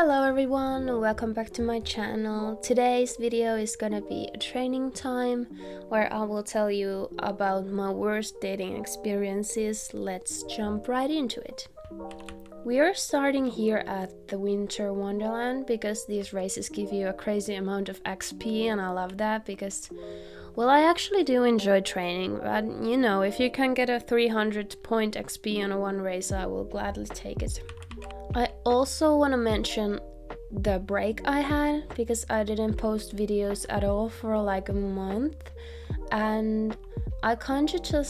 Hello everyone, welcome back to my channel. Today's video is gonna be a training time where I will tell you about my worst dating experiences. Let's jump right into it. We are starting here at the Winter Wonderland because these races give you a crazy amount of XP and I love that because, well, I actually do enjoy training, but you know, if you can get a 300 point XP on one race, I will gladly take it. I also want to mention the break I had because I didn't post videos at all for like a month, and I kind of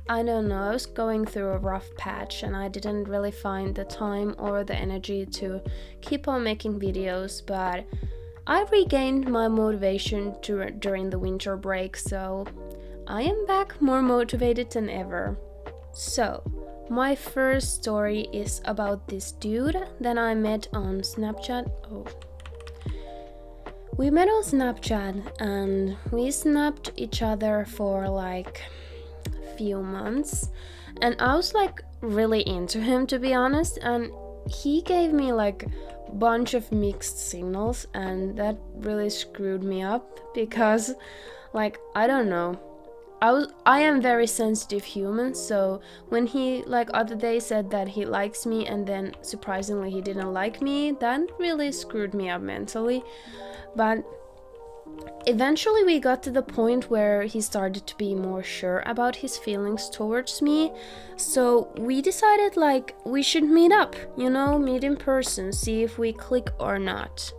I don't know, I was going through a rough patch and I didn't really find the time or the energy to keep on making videos, but I regained my motivation during the winter break, so I am back more motivated than ever. So, my first story is about this dude that I met on Snapchat. We met on Snapchat and we snapped each other for like a few months, and I was like really into him, to be honest, and he gave me like a bunch of mixed signals, and that really screwed me up because, like, I don't know, I am very sensitive human, so when he like other day said that he likes me and then surprisingly he didn't like me, that really screwed me up mentally. But eventually we got to the point where he started to be more sure about his feelings towards me, so we decided like we should meet up, meet in person, see if we click or not.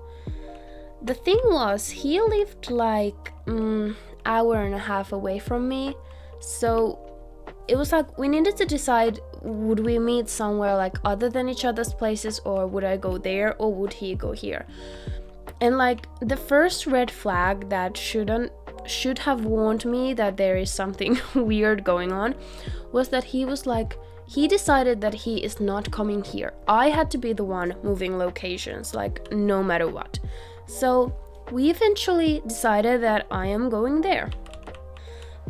The thing was, he lived like hour and a half away from me, so it was like we needed to decide, would we meet somewhere like other than each other's places, or would I go there or would he go here? And like the first red flag that should have warned me that there is something weird going on was that he decided that he is not coming here. I had to be the one moving locations, like no matter what. So we eventually decided that I am going there.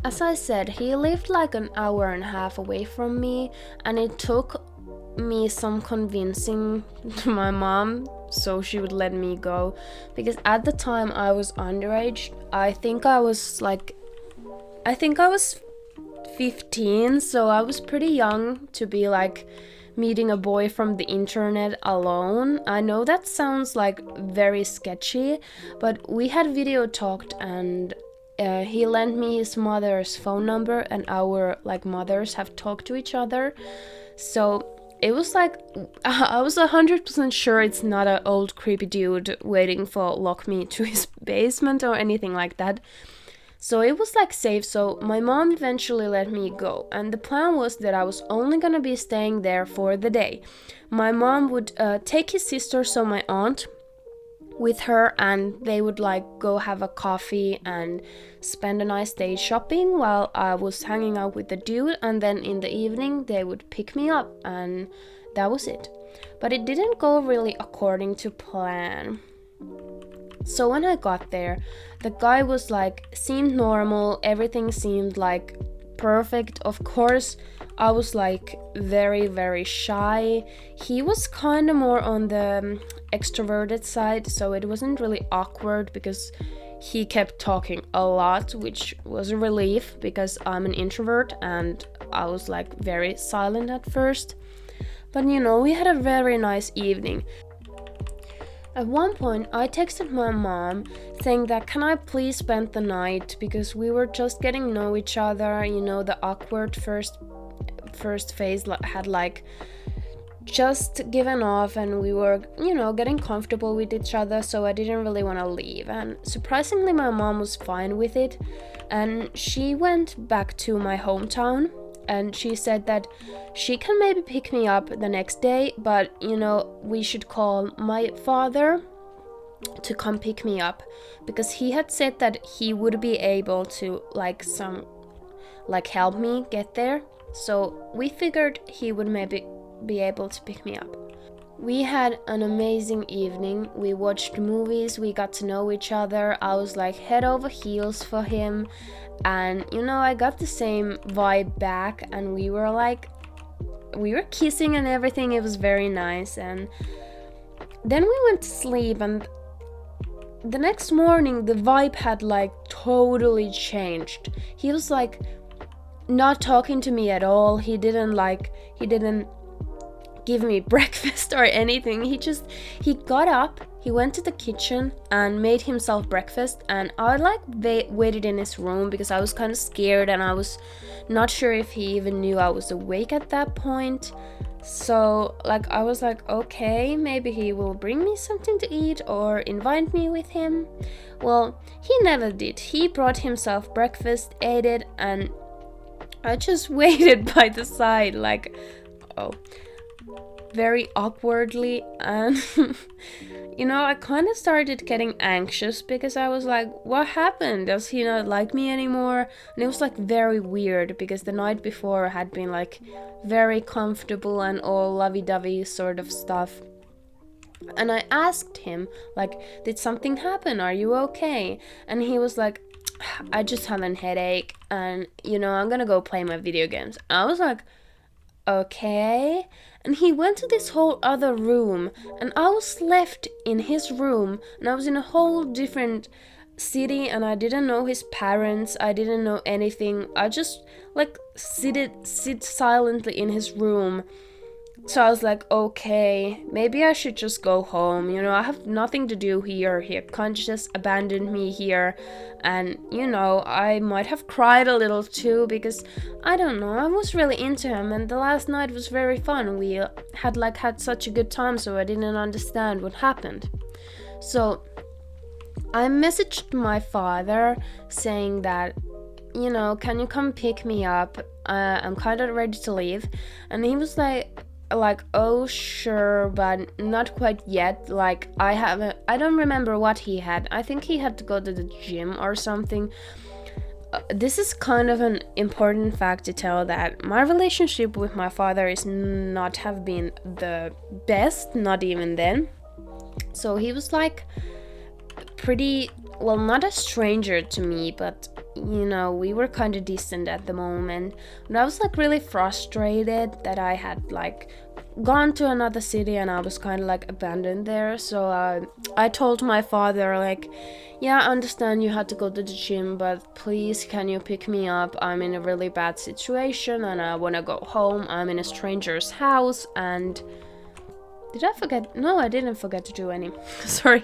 As I said, he lived like an hour and a half away from me, and it took me some convincing to my mom so she would let me go, because at the time I was underage. I think I was 15, so I was pretty young to be like meeting a boy from the internet alone. I know that sounds like very sketchy, but we had video talked and he lent me his mother's phone number, and our like mothers have talked to each other. So it was like I was 100% sure it's not an old creepy dude waiting for lock me to his basement or anything like that. So it was like safe, so my mom eventually let me go, and the plan was that I was only gonna be staying there for the day. My mom would take his sister, so my aunt, with her, and they would like go have a coffee and spend a nice day shopping while I was hanging out with the dude, and then in the evening they would pick me up, and that was it. But it didn't go really according to plan. So when I got there, the guy was like, seemed normal, everything seemed like perfect. Of course, I was like very, very shy. He was kind of more on the extroverted side, so it wasn't really awkward because he kept talking a lot, which was a relief because I'm an introvert and I was like very silent at first. But we had a very nice evening. At one point, I texted my mom saying that can I please spend the night, because we were just getting to know each other. The awkward first phase had like just given off, and we were getting comfortable with each other, so I didn't really want to leave. And surprisingly, my mom was fine with it, and she went back to my hometown, and she said that she can maybe pick me up the next day, but we should call my father to come pick me up, because he had said that he would be able to help me get there. So we figured he would maybe be able to pick me up. We had an amazing evening. We watched movies, we got to know each other. I was like head over heels for him, and I got the same vibe back, and we were kissing and everything. It was very nice, and then we went to sleep, and the next morning the vibe had like totally changed. He was like not talking to me at all. He didn't give me breakfast or anything. He got up, he went to the kitchen and made himself breakfast, and I like waited in his room because I was kind of scared and I was not sure if he even knew I was awake at that point. So like I was like, okay, maybe he will bring me something to eat or invite me with him. Well, he never did. He brought himself breakfast, ate it, and I just waited by the side like, oh, very awkwardly. And I kind of started getting anxious because I was like, what happened? Does he not like me anymore? And it was like very weird because the night before had been like very comfortable and all lovey-dovey sort of stuff. And I asked him, like, did something happen? Are you okay? And he was like, I just had a headache and I'm gonna go play my video games. I was like, okay. And he went to this whole other room and I was left in his room, and I was in a whole different city and I didn't know his parents. I didn't know anything. I just like sit silently in his room. So I was like, okay, maybe I should just go home. I have nothing to do here. He can't just abandon me here. And, I might have cried a little too because, I don't know, I was really into him. And the last night was very fun. We had such a good time, so I didn't understand what happened. So I messaged my father saying that, can you come pick me up? I'm kind of ready to leave. And he was like, oh sure, but not quite yet. Like I don't remember what he had. I think he had to go to the gym or something. This is kind of an important fact to tell, that my relationship with my father is not have been the best, not even then. So he was like pretty, well, not a stranger to me, but we were kind of distant at the moment. And I was like really frustrated that I had like gone to another city and I was kind of like abandoned there. So I told my father like, yeah, I understand you had to go to the gym, but please can you pick me up? I'm in a really bad situation and I want to go home. I'm in a stranger's house. And did I forget? No, I didn't forget to do any. Sorry.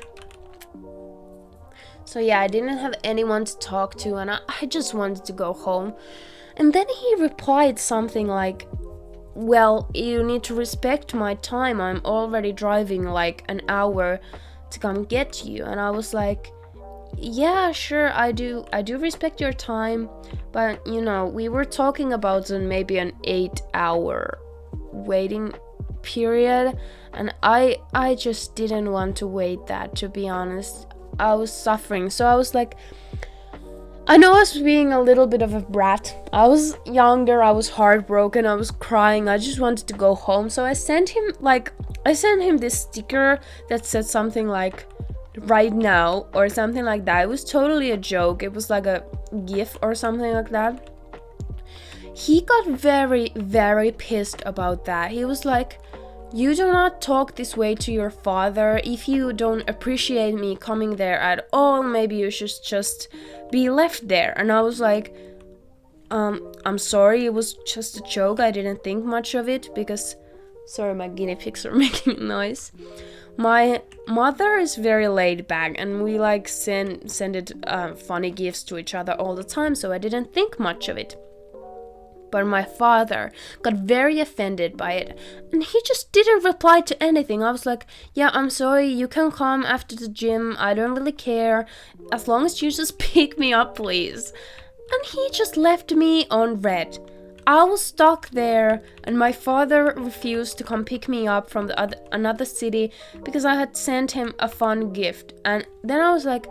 So yeah, I didn't have anyone to talk to and I just wanted to go home. And then he replied something like, well, you need to respect my time. I'm already driving like an hour to come get you. And I was like, yeah, sure, I do respect your time. But, we were talking about maybe an 8-hour waiting period. And I just didn't want to wait that, to be honest. I was suffering. So I was like, I know I was being a little bit of a brat. I was younger, I was heartbroken, I was crying, I just wanted to go home. So I sent him this sticker that said something like, right now, or something like that. It was totally a joke. It was like a GIF or something like that. He got very, very pissed about that. He was like, you do not talk this way to your father. If you don't appreciate me coming there at all, maybe you should just be left there. And I was like, I'm sorry, it was just a joke. I didn't think much of it because, sorry, my guinea pigs are making a noise. My mother is very laid back and we like send funny gifts to each other all the time, so I didn't think much of it. But my father got very offended by it and he just didn't reply to anything. I was like, yeah, I'm sorry, you can come after the gym, I don't really care, as long as you just pick me up, please. And he just left me on red. I was stuck there and my father refused to come pick me up from another city because I had sent him a fun gift. And then I was like,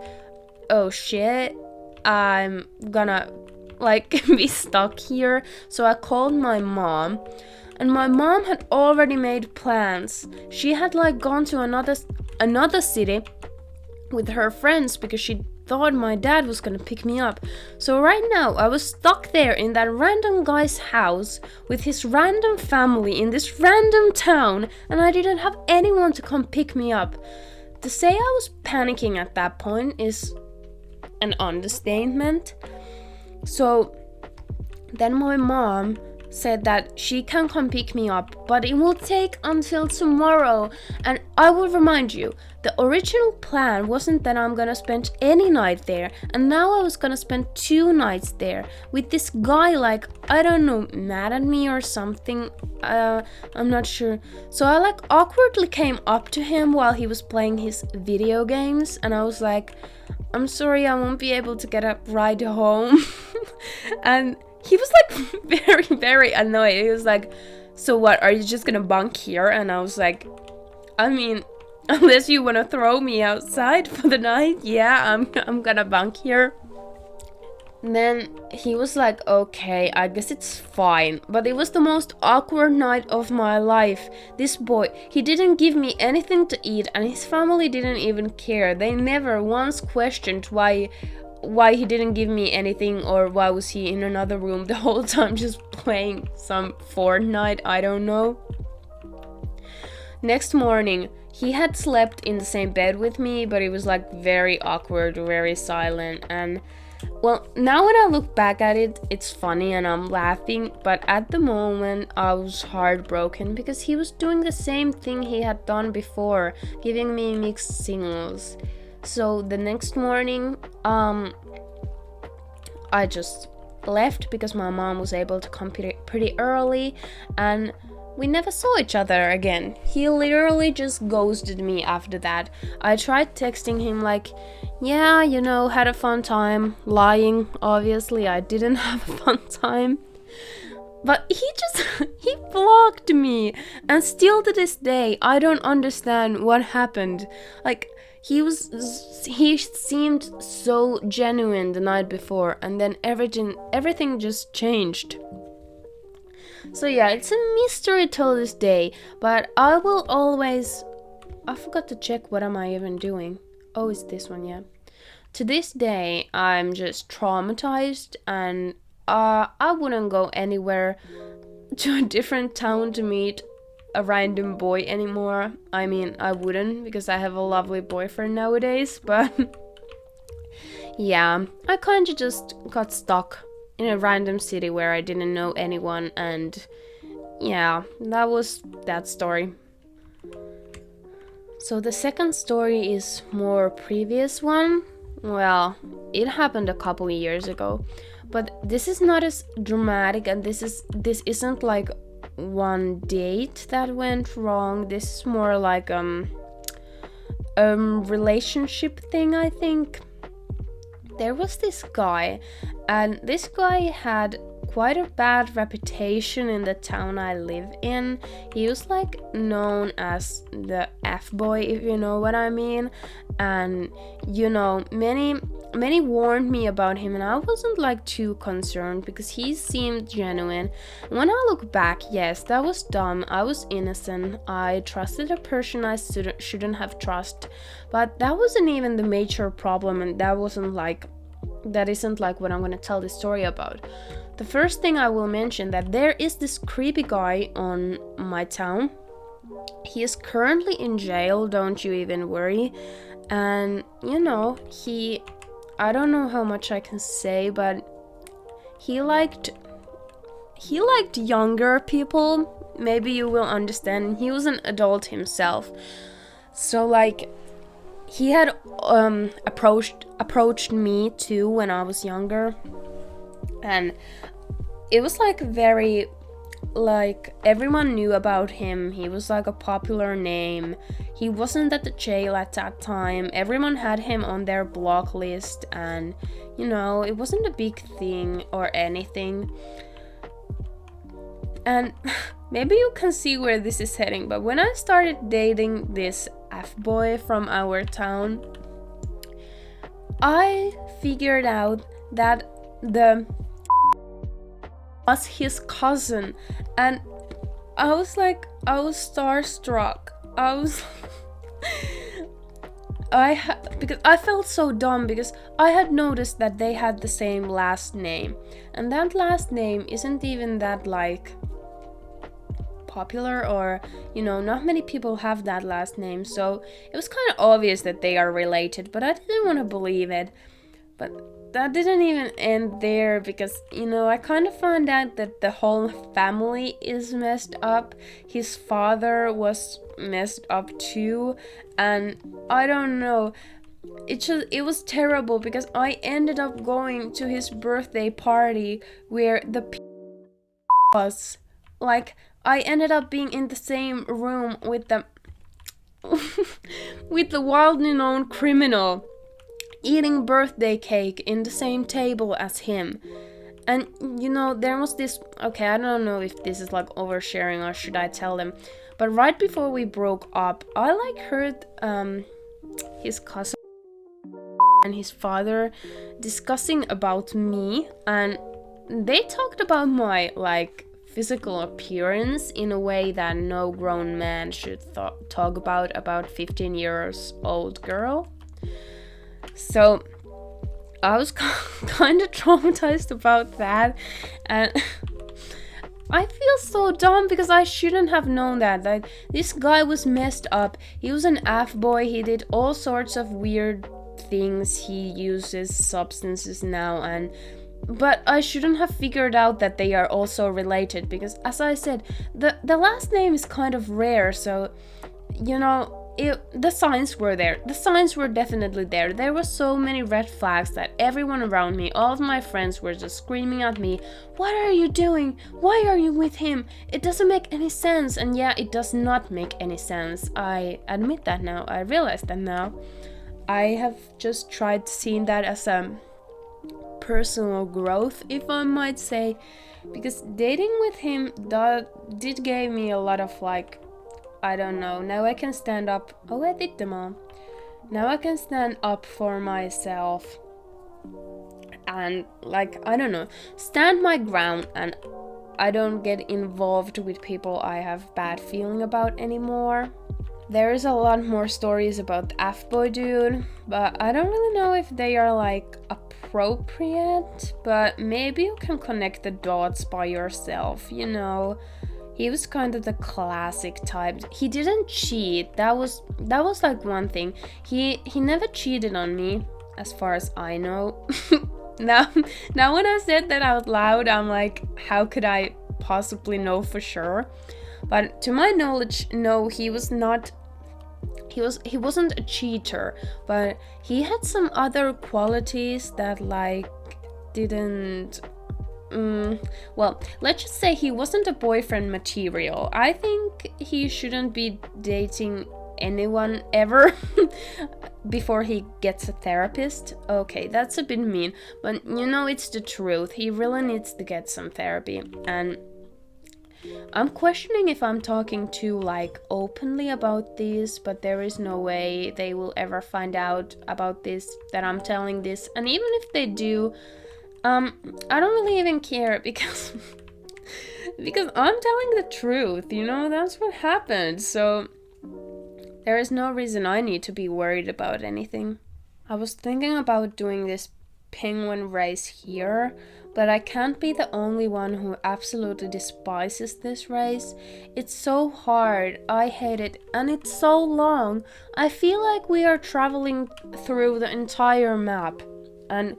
oh shit, I'm gonna be stuck here. So I called my mom and my mom had already made plans. She had gone to another city with her friends because she thought my dad was gonna pick me up. So right now I was stuck there in that random guy's house with his random family in this random town, and I didn't have anyone to come pick me up. To say I was panicking at that point is an understatement. So then my mom said that she can come pick me up, but it will take until tomorrow. And I will remind you, the original plan wasn't that I'm gonna spend any night there, and now I was gonna spend 2 nights there with this guy, like, I don't know, mad at me or something. I'm not sure. So I like awkwardly came up to him while he was playing his video games, and I was like, I'm sorry, I won't be able to get a ride home. And he was like very, very annoyed. He was like, so what, are you just gonna bunk here? And I was like, I mean, unless you wanna throw me outside for the night, yeah, I'm gonna bunk here. And then he was like, okay, I guess it's fine. But it was the most awkward night of my life. This boy, he didn't give me anything to eat, and his family didn't even care. They never once questioned why he didn't give me anything, or why was he in another room the whole time just playing some Fortnite, I don't know. Next morning, he had slept in the same bed with me, but it was like very awkward, very silent, and well, now when I look back at it, it's funny and I'm laughing, but at the moment I was heartbroken because he was doing the same thing he had done before, giving me mixed signals. So the next morning, I just left because my mom was able to come pretty early, and we never saw each other again. He literally just ghosted me after that. I tried texting him like, yeah, you know, had a fun time. Lying, obviously, I didn't have a fun time. But he blocked me. And still to this day, I don't understand what happened. Like, he seemed so genuine the night before, and then everything just changed. So yeah, it's a mystery till this day, but I will always... I forgot to check what am I even doing. Oh, it's this one, yeah. To this day, I'm just traumatized, and I wouldn't go anywhere to a different town to meet a random boy anymore. I mean, I wouldn't, because I have a lovely boyfriend nowadays, but yeah, I kinda just got stuck in a random city where I didn't know anyone, and yeah, that was that story. So the second story is more previous one. Well, it happened a couple years ago, but this is not as dramatic, and this isn't like one date that went wrong. This is more like relationship thing, I think. There was this guy, and this guy had quite a bad reputation in the town I live in. He was like known as the F-boy, if you know what I mean. And you know, many warned me about him, and I wasn't like too concerned because he seemed genuine. When I look back, yes, that was dumb. I was innocent. I trusted a person I shouldn't have trusted. But that wasn't even the major problem, and that isn't like what I'm gonna tell this story about. The first thing I will mention that there is this creepy guy on my town. He is currently in jail, don't you even worry. And you know, I don't know how much I can say, but he liked younger people. Maybe you will understand. He was an adult himself. So like, he had approached me too when I was younger, and it was like very, like, everyone knew about him. He was like a popular name. He wasn't at the jail at that time. Everyone had him on their block list, and you know, it wasn't a big thing or anything. And maybe you can see where this is heading, but when I started dating this F-boy from our town, I figured out that the was his cousin, and I was starstruck. because I felt so dumb because I had noticed that they had the same last name, and that last name isn't even that like popular, or not many people have that last name, so it was kind of obvious that they are related, but I didn't want to believe it. But that didn't even end there, because I kind of found out that the whole family is messed up. His father was messed up too, and I don't know, it was terrible because I ended up going to his birthday party where the was like, I ended up being in the same room with the with the wildly known criminal, eating birthday cake in the same table as him. And there was this, okay, I don't know if this is like oversharing or should I tell them, but right before we broke up, I like heard his cousin and his father discussing about me, and they talked about my like physical appearance in a way that no grown man should talk about 15 years old girl. So I was kind of traumatized about that, and I feel so dumb because I shouldn't have known that. Like, this guy was messed up. He was an F-boy. He did all sorts of weird things. He uses substances now, but I shouldn't have figured out that they are also related, because as I said, the last name is kind of rare, so the signs were there. The signs were definitely there. There were so many red flags that everyone around me, all of my friends, were just screaming at me, "What are you doing? Why are you with him? It doesn't make any sense." And yeah, it does not make any sense. I admit that now. I realize that now. I have just tried seeing that as a personal growth, if I might say, because dating with him did give me a lot of like, I don't know, now I can stand up. Oh, I did them all. Now I can stand up for myself and like, I don't know, stand my ground, and I don't get involved with people I have bad feeling about anymore. There is a lot more stories about the F-boy dude, but I don't really know if they are like appropriate, but maybe you can connect the dots by yourself, He was kind of the classic type. He didn't cheat. That was like one thing. He never cheated on me, as far as I know. Now when I said that out loud, I'm like, how could I possibly know for sure? But to my knowledge, no, he was not. He wasn't a cheater, but he had some other qualities that like didn't. Well, let's just say he wasn't a boyfriend material. I think he shouldn't be dating anyone ever before he gets a therapist. Okay, that's a bit mean, but it's the truth. He really needs to get some therapy, and I'm questioning if I'm talking too like openly about this, but there is no way they will ever find out about this, that I'm telling this, and even if they do, I don't really even care, because I'm telling the truth, that's what happened, so there is no reason I need to be worried about anything. I was thinking about doing this penguin race here, but I can't be the only one who absolutely despises this race. It's so hard, I hate it, and it's so long. I feel like we are traveling through the entire map, and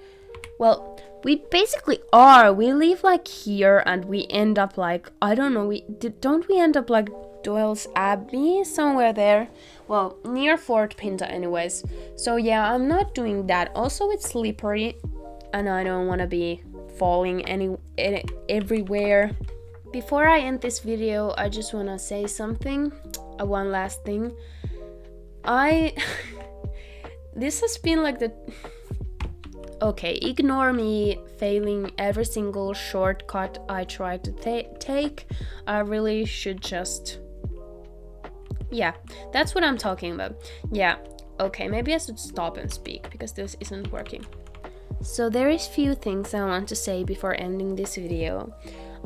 well, we basically are. We leave like here and we end up like, I don't know, don't we end up like Doyle's Abbey, somewhere there? Well, near Fort Pinta anyways. So yeah, I'm not doing that. Also, it's slippery and I don't want to be falling everywhere. Before I end this video, I just want to say something, one last thing. This has been like okay, ignore me failing every single shortcut I try to take. I really should just... Yeah, that's what I'm talking about. Yeah, okay, maybe I should stop and speak because this isn't working. So there is few things I want to say before ending this video.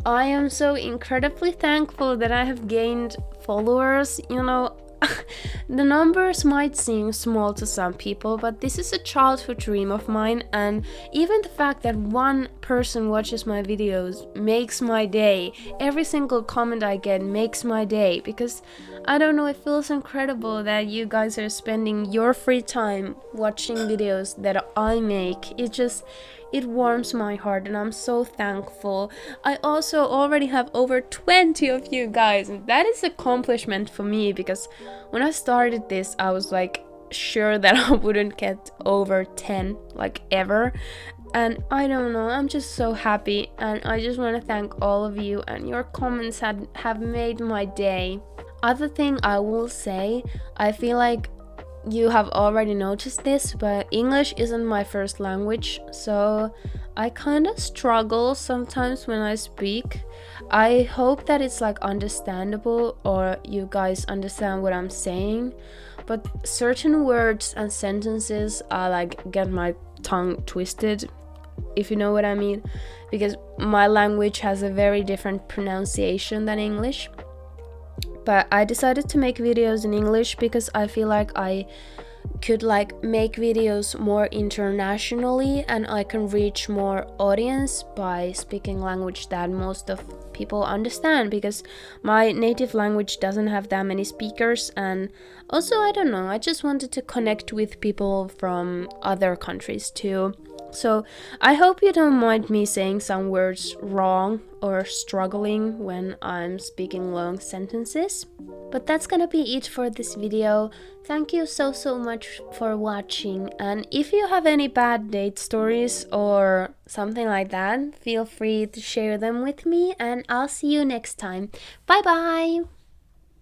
I am so incredibly thankful that I have gained followers, The numbers might seem small to some people, but this is a childhood dream of mine, and even the fact that one person watches my videos makes my day. Every single comment I get makes my day, because I don't know, it feels incredible that you guys are spending your free time watching videos that I make. It warms my heart, and I'm so thankful. I also already have over 20 of you guys, and that is an accomplishment for me, because when I started this, I was like sure that I wouldn't get over 10 like ever. And I don't know, I'm just so happy, and I just want to thank all of you, and your comments have made my day. Other thing I will say, I feel like you have already noticed this, but English isn't my first language, so I kind of struggle sometimes when I speak. I hope that it's like understandable, or you guys understand what I'm saying, but certain words and sentences I like get my tongue twisted, if you know what I mean, because my language has a very different pronunciation than English. But I decided to make videos in English because I feel like I could like make videos more internationally, and I can reach more audience by speaking language that most of people understand, because my native language doesn't have that many speakers. And also, I don't know, I just wanted to connect with people from other countries too. So I hope you don't mind me saying some words wrong or struggling when I'm speaking long sentences. But that's gonna be it for this video. Thank you so much for watching, and if you have any bad date stories or something like that, feel free to share them with me, and I'll see you next time. Bye bye!